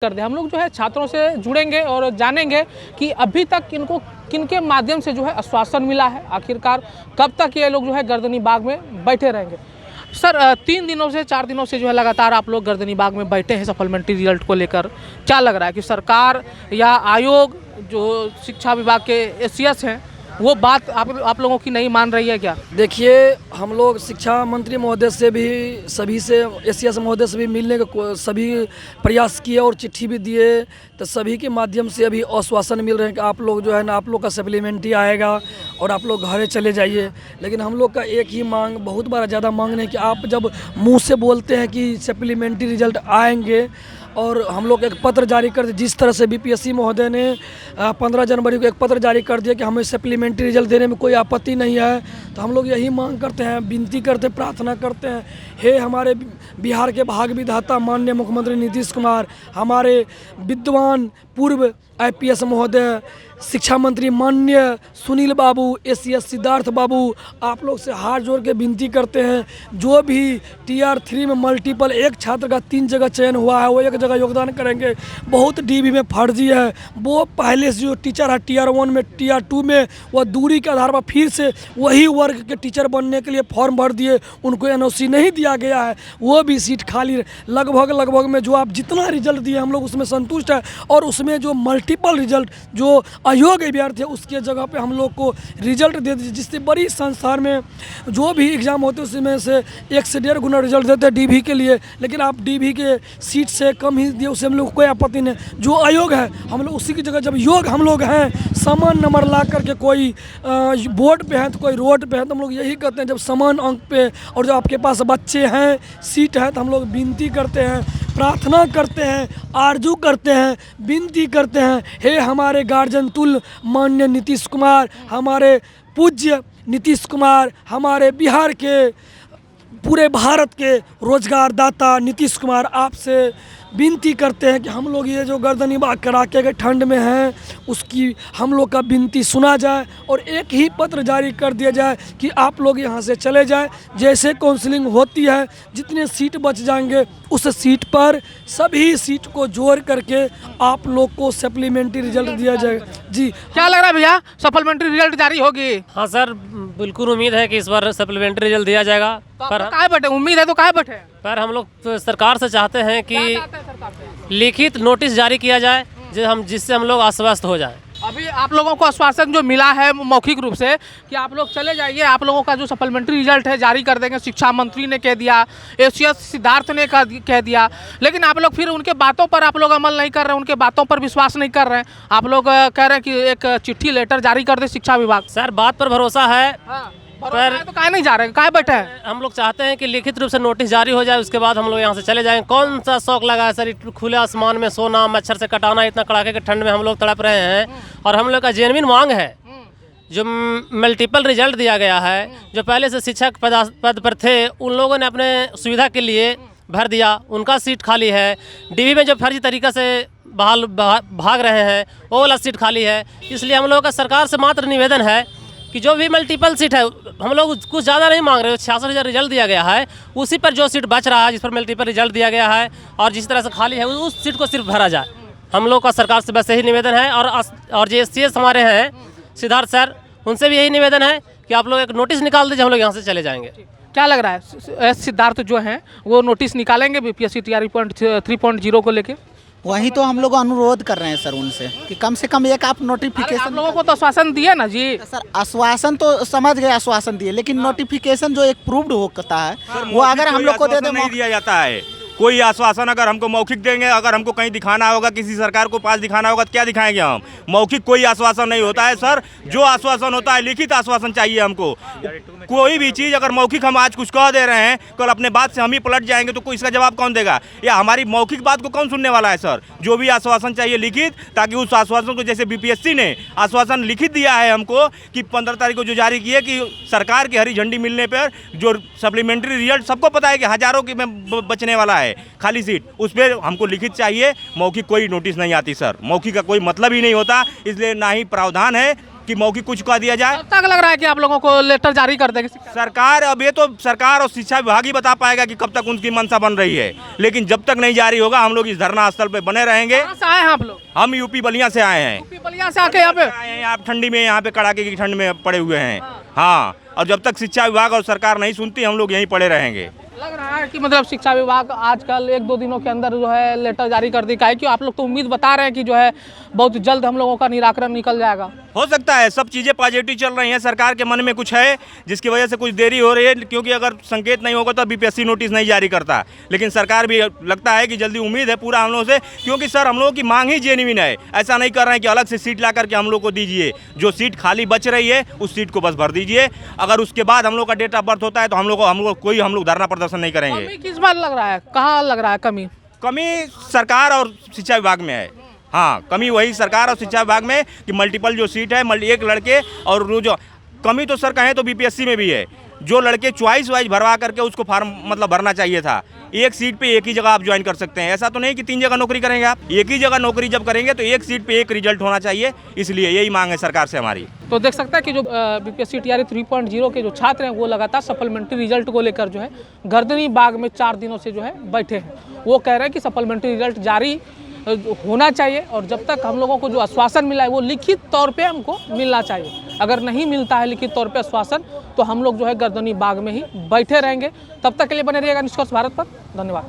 कर दिया। हम लोग जो है छात्रों से जुड़ेंगे और जानेंगे कि अभी तक इनको किनके माध्यम से जो है आश्वासन मिला है, आखिरकार कब तक ये लोग जो है गर्दनी बाग में बैठे रहेंगे। सर 3 दिनों से 4 दिनों से जो है लगातार आप लोग गर्दनी बाग में बैठे हैं सप्लीमेंट्री रिजल्ट को लेकर, क्या लग रहा है कि सरकार या आयोग जो शिक्षा विभाग के एसीएस हैं वो बात आप लोगों की नहीं मान रही है क्या? देखिए, हम लोग शिक्षा मंत्री महोदय से भी सभी से एसीएस महोदय से भी मिलने का सभी प्रयास किए और चिट्ठी भी दिए, तो सभी के माध्यम से अभी आश्वासन मिल रहे हैं कि आप लोग जो है ना, आप लोग का सप्लीमेंट्री आएगा और आप लोग घरे चले जाइए। लेकिन हम लोग का एक ही मांग, बहुत बार ज़्यादा मांग नहीं कि आप जब मुँह से बोलते हैं कि सप्लीमेंट्री रिजल्ट आएंगे और हम लोग एक पत्र जारी कर दिए, जिस तरह से बीपीएससी महोदय ने 15 जनवरी को एक पत्र जारी कर दिया कि हमें सप्लीमेंट्री रिजल्ट देने में कोई आपत्ति नहीं है, तो हम लोग यही मांग करते हैं, विनती करते, प्रार्थना करते हैं, हे हमारे बिहार के भाग विधाता माननीय मुख्यमंत्री नीतीश कुमार, हमारे विद्वान पूर्व आईपीएस महोदय, शिक्षा मंत्री माननीय सुनील बाबू, एसीएस सिद्धार्थ बाबू, आप लोग से हाथ जोड़ के विनती करते हैं, जो भी टीआर 3 में मल्टीपल एक छात्र का 3 जगह चयन हुआ है वो एक जगह योगदान करेंगे। बहुत डीबी में फर्जी है, वो पहले से जो टीचर है टीआर 1 में, टीआर 2 में, वह दूरी के आधार पर फिर से वही वर्ग के टीचर बनने के लिए फॉर्म भर दिए, उनको एनओसी नहीं दिया गया है, वो भी सीट खाली। लगभग में जो आप जितना रिजल्ट दिए हम लोग उसमें संतुष्ट है, और उसमें जो मल्टीपल रिजल्ट जो अयोग्य अभ्यर्थी है उसके जगह पे हम लोग को रिजल्ट दे दीजिए, जिससे बड़ी संस्थान में जो भी एग्ज़ाम होते हैं उसमें से 1 से 1.5 गुना रिजल्ट देते हैं डीवी के लिए, लेकिन आप डीवी के सीट से कम ही दिए, उससे हम लोग कोई आपत्ति नहीं। जो अयोग्य है हम लोग उसी की जगह, जब योग हम लोग हैं, समान नंबर ला करके, कोई बोर्ड पे है तो कोई रोड पे है, तो हम लोग यही कहते हैं जब समान अंक पे और जो आपके पास बच्चे हैं, सीट है, तो हम लोग विनती करते हैं, प्रार्थना करते हैं, आरजू करते हैं, विनती करते हैं, हे हमारे गार्जियन तुल्य माननीय नीतीश कुमार, हमारे पूज्य नीतीश कुमार, हमारे बिहार के, पूरे भारत के रोजगार दाता नीतीश कुमार, आपसे विनती करते हैं कि हम लोग ये जो गर्दनी बाग कड़ाके के ठंड में हैं उसकी हम लोग का विनती सुना जाए और एक ही पत्र जारी कर दिया जाए कि आप लोग यहाँ से चले जाएं। जैसे काउंसलिंग होती है, जितने सीट बच जाएंगे उस सीट पर सभी सीट को जोड़ करके आप लोग को सप्लीमेंट्री रिजल्ट दिया जाएगा। जी, क्या लग रहा है भैया, सप्लीमेंट्री रिजल्ट जारी होगी? हाँ सर, बिल्कुल उम्मीद है कि इस बार सप्लीमेंट्री रिजल्ट दिया जाएगा। पर काहे बैठे, उम्मीद है तो काहे बैठे? पर हम लोग तो सरकार से चाहते हैं कि लिखित नोटिस जारी किया जाए जिससे हम लोग आश्वस्त हो जाएं। अभी आप लोगों को आश्वासन जो मिला है मौखिक रूप से कि आप लोग चले जाइए, आप लोगों का जो सप्लीमेंट्री रिजल्ट है जारी कर देंगे, शिक्षा मंत्री ने कह दिया, एसीएस सिद्धार्थ ने कह दिया, लेकिन आप लोग फिर उनके बातों पर आप लोग अमल नहीं कर रहे हैं, उनके बातों पर विश्वास नहीं कर रहे हैं। आप लोग कह रहे हैं कि एक चिट्ठी लेटर जारी कर दे शिक्षा विभाग। सर बात पर भरोसा है, पर तो काहे नहीं जा रहे हैं, काहे बैठे हैं? हम लोग चाहते हैं कि लिखित रूप से नोटिस जारी हो जाए, उसके बाद हम लोग यहाँ से चले जाएं। कौन सा शौक लगा है सर खुले आसमान में सोना, मच्छर से कटाना, इतना कड़ाके के ठंड में हम लोग तड़प रहे हैं। और हम लोग का जेन्युइन मांग है, जो मल्टीपल रिजल्ट दिया गया है, जो पहले से शिक्षक पद पर थे उन लोगों ने अपने सुविधा के लिए भर दिया, उनका सीट खाली है। डीवी में जो फर्जी तरीक़ा से भाग रहे हैं वो वाला सीट खाली है। इसलिए हम लोगों का सरकार से मात्र निवेदन है कि जो भी मल्टीपल सीट है, हम लोग कुछ ज़्यादा नहीं मांग रहे, 66,000 रिजल्ट दिया गया है, उसी पर जो सीट बच रहा है, जिस पर मल्टीपल रिजल्ट दिया गया है और जिस तरह से खाली है, उस सीट को सिर्फ भरा जाए। हम लोग का सरकार से बस यही निवेदन है। और जो एसीएस हमारे हैं सिद्धार्थ सर, उनसे भी यही निवेदन है कि आप लोग एक नोटिस निकाल दीजिए, हम लोग यहाँ से चले जाएंगे। क्या लग रहा है सिद्धार्थ जो हैं वो नोटिस निकालेंगे बीपीएससी टीआर 3.0 को लेके? वही तो हम लोग अनुरोध कर रहे हैं सर उनसे कि कम से कम एक आप नोटिफिकेशन। आप लोगों को तो आश्वासन दिया ना जी? सर आश्वासन तो समझ गए, आश्वासन दिए, लेकिन नोटिफिकेशन जो एक प्रूव्ड होता है वो अगर हम लोग को दे दे, नहीं दिया जाता है कोई आश्वासन। अगर हमको मौखिक देंगे, अगर हमको कहीं दिखाना होगा, किसी सरकार को पास दिखाना होगा, तो क्या दिखाएंगे हम? मौखिक कोई आश्वासन नहीं होता है सर। जो आश्वासन होता है लिखित आश्वासन चाहिए हमको। कोई भी चीज़ अगर मौखिक हम आज कुछ कह दे रहे हैं, कल अपने बात से हम ही पलट जाएंगे, तो कोई इसका जवाब कौन देगा? या हमारी मौखिक बात को कौन सुनने वाला है सर? जो भी आश्वासन चाहिए लिखित, ताकि उस आश्वासन को, जैसे बीपीएससी ने आश्वासन लिखित दिया है हमको कि 15 तारीख को जो जारी किए कि सरकार की हरी झंडी मिलने पर जो सप्लीमेंट्री रिजल्ट सबको पता है कि हज़ारों की में बचने वाला है खाली सीट, उस पर हमको लिखित चाहिए। मौखिक कोई नोटिस नहीं आती सर, मौखिक का कोई मतलब ही नहीं होता, इसलिए ना ही प्रावधान है कि मौखिक कुछ कह दिया जाए। कब तक लग रहा है कि आप लोगों को लेटर जारी कर देंगे? सरकार, अब ये तो सरकार और शिक्षा विभाग ही बता पाएगा कि कब तक उनकी मंशा बन रही है, लेकिन जब तक नहीं जारी होगा हम लोग इस धरना स्थल पे बने रहेंगे। कहाँ से आए हैं आप लोग? हम यूपी बलिया से आए हैं। यूपी बलिया से आके यहाँ पे आए हैं, आप ठंडी में यहाँ पे कड़ाके की ठंड में पड़े हुए हैं। हाँ, और जब तक शिक्षा विभाग और सरकार नहीं सुनती हम लोग यहीं पड़े रहेंगे। लग रहा है कि मतलब शिक्षा विभाग आजकल 1-2 दिनों के अंदर जो है लेटर जारी कर दी, कि आप लोग तो उम्मीद बता रहे हैं कि जो है बहुत जल्द हम लोगों का निराकरण निकल जाएगा। हो सकता है, सब चीज़ें पॉजिटिव चल रही हैं, सरकार के मन में कुछ है जिसकी वजह से कुछ देरी हो रही है, क्योंकि अगर संकेत नहीं होगा तो बीपीएससी नोटिस नहीं जारी करता। लेकिन सरकार भी लगता है कि जल्दी, उम्मीद है पूरा हम लोगों से, क्योंकि सर हम लोगों की मांग ही जेन्युइन है। ऐसा नहीं कर रहे हैं कि अलग से सीट ला करके हम लोग को दीजिए, जो सीट खाली बच रही है उस सीट को बस भर दीजिए। अगर उसके बाद हम लोग का डेट ऑफ बर्थ होता है तो हम लोग धरना प्रदर्शन नहीं करेंगे। कमी किस बात लग रहा है, कहाँ लग रहा है कमी? कमी सरकार और शिक्षा विभाग में है। हाँ, कमी वही सरकार और शिक्षा विभाग में कि मल्टीपल जो सीट है, एक लड़के और जो कमी तो सर कहें तो बीपीएससी में भी है। जो लड़के चॉइस वाइज भरवा करके उसको फॉर्म मतलब भरना चाहिए था। एक सीट पे एक ही जगह आप ज्वाइन कर सकते हैं, ऐसा तो नहीं कि 3 जगह नौकरी करेंगे आप। एक ही जगह नौकरी जब करेंगे तो एक सीट पे एक रिजल्ट होना चाहिए, इसलिए यही मांग है सरकार से हमारी। तो देख सकता है कि जो बीपीएससी टीआरई 3.0 के जो छात्र हैं वो लगातार सप्लीमेंट्री रिजल्ट को लेकर जो है गर्दनी बाग में 4 दिनों से जो है बैठे हैं। वो कह रहे हैं कि सप्लीमेंट्री रिजल्ट जारी होना चाहिए और जब तक हम लोगों को जो आश्वासन मिला है वो लिखित तौर पे हमको मिलना चाहिए। अगर नहीं मिलता है लिखित तौर पे आश्वासन तो हम लोग जो है गर्दनी बाग में ही बैठे रहेंगे। तब तक के लिए बने रहिएगा निष्कर्ष भारत पर। धन्यवाद।